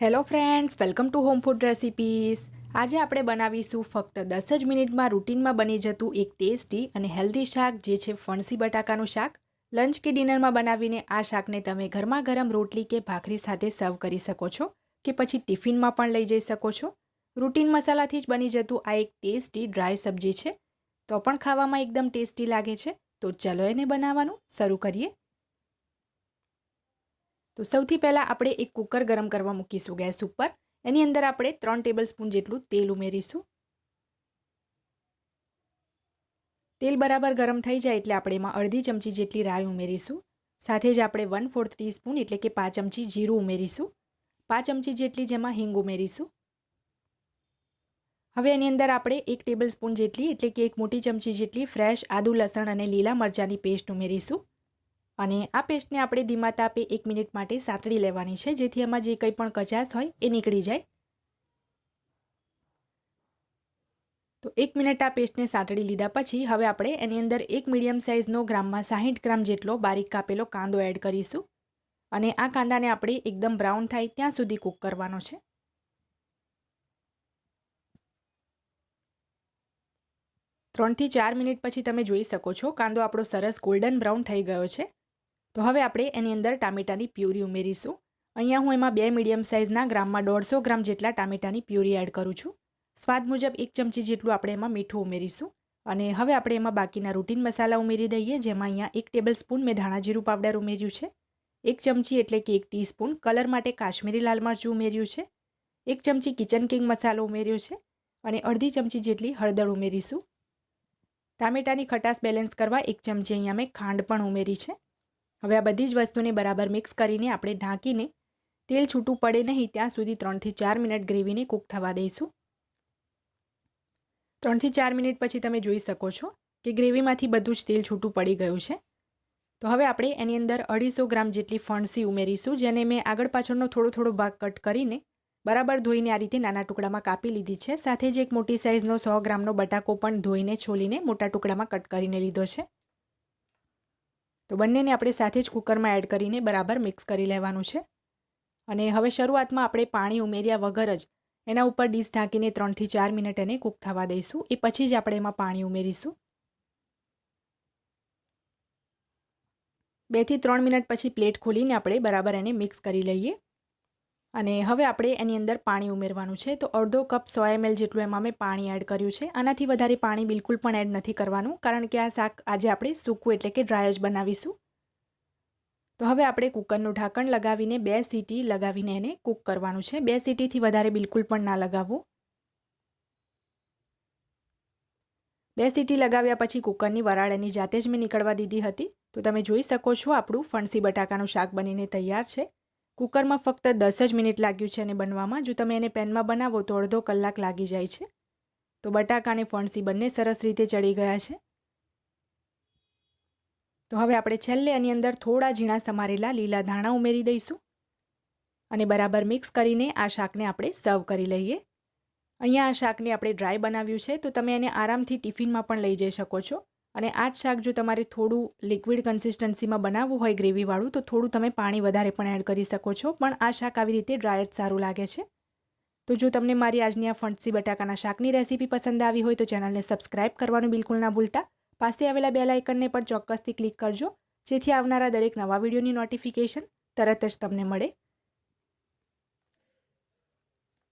Hello friends, welcome to home food recipes. આજે આપણે બનાવીશું ફક્ત 10 જ મિનિટમાં રૂટીનમાં બની જતું એક ટેસ્ટી અને હેલ્ધી શાક, જે છે ફણસી બટાકાનું શાક। લંચ કે ડિનરમાં બનાવીને આ શાકને તમે ગરમા ગરમ રોટલી કે ભાખરી સાથે સર્વ કરી શકો છો કે પછી ટિફિનમાં પણ લઈ જઈ શકો છો। રૂટીન મસાલાથી જ બની જતું આ એક ટેસ્ટી ડ્રાય સબ્જી છે, તો પણ ખાવામાં એકદમ ટેસ્ટી લાગે છે। તો ચલો એને બનાવવાનું શરૂ કરીએ। તો સૌથી પહેલાં આપણે એક કુકર ગરમ કરવા મૂકીશું ગેસ ઉપર। એની અંદર આપણે 3 ટેબલસ્પૂન જેટલું તેલ ઉમેરીશું। તેલ બરાબર ગરમ થઈ જાય એટલે આપણે એમાં અડધી ચમચી જેટલી રાઈ ઉમેરીશું। સાથે જ આપણે 1/4 ટીસ્પૂન એટલે કે 5 ચમચી જીરું ઉમેરીશું। 5 ચમચી જેટલી જેમાં હિંગ ઉમેરીશું। હવે એની અંદર આપણે 1 ટેબલસ્પૂન જેટલી એટલે કે 1 મોટી ચમચી જેટલી ફ્રેશ આદુ, લસણ અને લીલા મરચાંની પેસ્ટ ઉમેરીશું। અને આ પેસ્ટને આપણે ધીમા તાપે 1 મિનિટ માટે સાતળી લેવાની છે, જેથી એમાં જે કંઈ પણ કચાશ હોય એ નીકળી જાય। તો 1 મિનિટ આ પેસ્ટને સાતળી લીધા પછી હવે આપણે એની અંદર એક મીડિયમ સાઇઝનો ગ્રામમાં 60 ગ્રામ જેટલો બારીક કાપેલો કાંદો એડ કરીશું। અને આ કાંદાને આપણે એકદમ બ્રાઉન થાય ત્યાં સુધી કૂક કરવાનો છે। ત્રણથી 4 મિનિટ પછી તમે જોઈ શકો છો કાંદો આપણો સરસ ગોલ્ડન બ્રાઉન થઈ ગયો છે। તો હવે આપણે એની અંદર ટામેટાની પ્યુરી ઉમેરીશું। અહીંયા હું એમાં 2 મીડિયમ સાઇઝના ગ્રામમાં 150 ગ્રામ જેટલા ટામેટાની પ્યુરી એડ કરું છું। સ્વાદ મુજબ 1 ચમચી જેટલું આપણે એમાં મીઠું ઉમેરીશું। અને હવે આપણે એમાં બાકીના રૂટીન મસાલા ઉમેરી દઈએ, જેમાં અહીંયા 1 ટેબલસ્પૂન મેં ધાણા જીરું પાવડર ઉમેર્યું છે। 1 ચમચી એટલે કે 1 ટીસ્પૂન કલર માટે કાશ્મીરી લાલ મરચું ઉમેર્યું છે। 1 ચમચી કિચન કિંગ મસાલો ઉમેર્યો છે અને અડધી ચમચી જેટલી હળદર ઉમેરીશું। ટામેટાની ખટાશ બેલેન્સ કરવા 1 ચમચી અહીંયા મેં ખાંડ પણ ઉમેરી છે। હવે આ બધી જ વસ્તુને બરાબર મિક્સ કરીને આપણે ઢાંકીને તેલ છૂટું પડે નહીં ત્યાં સુધી 3થી 4 મિનિટ ગ્રેવીને કૂક થવા દઈશું। 3થી 4 મિનિટ પછી તમે જોઈ શકો છો કે ગ્રેવીમાંથી બધું જ તેલ છૂટું પડી ગયું છે। તો હવે આપણે એની અંદર 250 ગ્રામ જેટલી ફણસી ઉમેરીશું, જેને મેં આગળ પાછળનો થોડો ભાગ કટ કરીને બરાબર ધોઈને આ રીતે નાના ટુકડામાં કાપી લીધી છે। સાથે જ એક મોટી સાઇઝનો 100 ગ્રામનો બટાકો પણ ધોઈને છોલીને મોટા ટુકડામાં કટ કરીને લીધો છે। તો બંનેને આપણે સાથે જ કુકરમાં એડ કરીને બરાબર મિક્સ કરી લેવાનું છે। અને હવે શરૂઆતમાં આપણે પાણી ઉમેર્યા વગર જ એના ઉપર ડીશ ઢાંકીને 3થી 4 મિનિટ એને કૂક થવા દઈશું। એ પછી જ આપણે એમાં પાણી ઉમેરીશું। 2 થી 3 મિનિટ પછી પ્લેટ ખોલીને આપણે બરાબર એને મિક્સ કરી લઈએ। અને હવે આપણે એની અંદર પાણી ઉમેરવાનું છે। તો અડધો કપ 100 ml જેટલું એમાં મેં પાણી એડ કર્યું છે। આનાથી વધારે પાણી બિલકુલ પણ એડ નથી કરવાનું, કારણ કે આ શાક આજે આપણે સૂકું એટલે કે ડ્રાય જ બનાવીશું। તો હવે આપણે કુકરનું ઢાંકણ લગાવીને 2 સીટી લગાવીને એને કૂક કરવાનું છે। 2 સીટીથી વધારે બિલકુલ પણ ના લગાવવું। 2 સીટી લગાવ્યા પછી કુકરની વરાળ એની જાતે જ મેં નીકળવા દીધી હતી। તો તમે જોઈ શકો છો આપણું ફણસી બટાકાનું શાક બનીને તૈયાર છે। કુકરમાં ફક્ત 10 જ મિનિટ લાગ્યું છે એને બનવામાં। જો તમે એને પેનમાં બનાવો તો અડધો કલાક લાગી જાય છે। તો બટાકા અને ફણસી બંને સરસ રીતે ચડી ગયા છે। તો હવે આપણે છેલ્લે એની અંદર થોડા ઝીણા સમારેલા લીલા ધાણા ઉમેરી દઈશું અને બરાબર મિક્સ કરીને આ શાકને આપણે સર્વ કરી લઈએ। અહીંયા આ શાકને આપણે ડ્રાય બનાવ્યું છે, તો તમે એને આરામથી ટિફિનમાં પણ લઈ જઈ શકો છો। અને આ જ શાક જો તમારે થોડું લિક્વિડ કન્સિસ્ટન્સીમાં બનાવવું હોય ગ્રેવીવાળું, તો થોડું તમે પાણી વધારે પણ એડ કરી શકો છો, પણ આ શાક આવી રીતે ડ્રાય જ સારું લાગે છે। તો જો તમને મારી આજની આ ફણસી બટાકાના શાકની રેસીપી પસંદ આવી હોય તો ચેનલને સબસ્ક્રાઇબ કરવાનું બિલકુલ ના ભૂલતા। પાસે આવેલા બેલ આઇકનને પણ ચોક્કસથી ક્લિક કરજો, જેથી આવનારા દરેક નવા વિડીયોની નોટિફિકેશન તરત જ તમને મળે।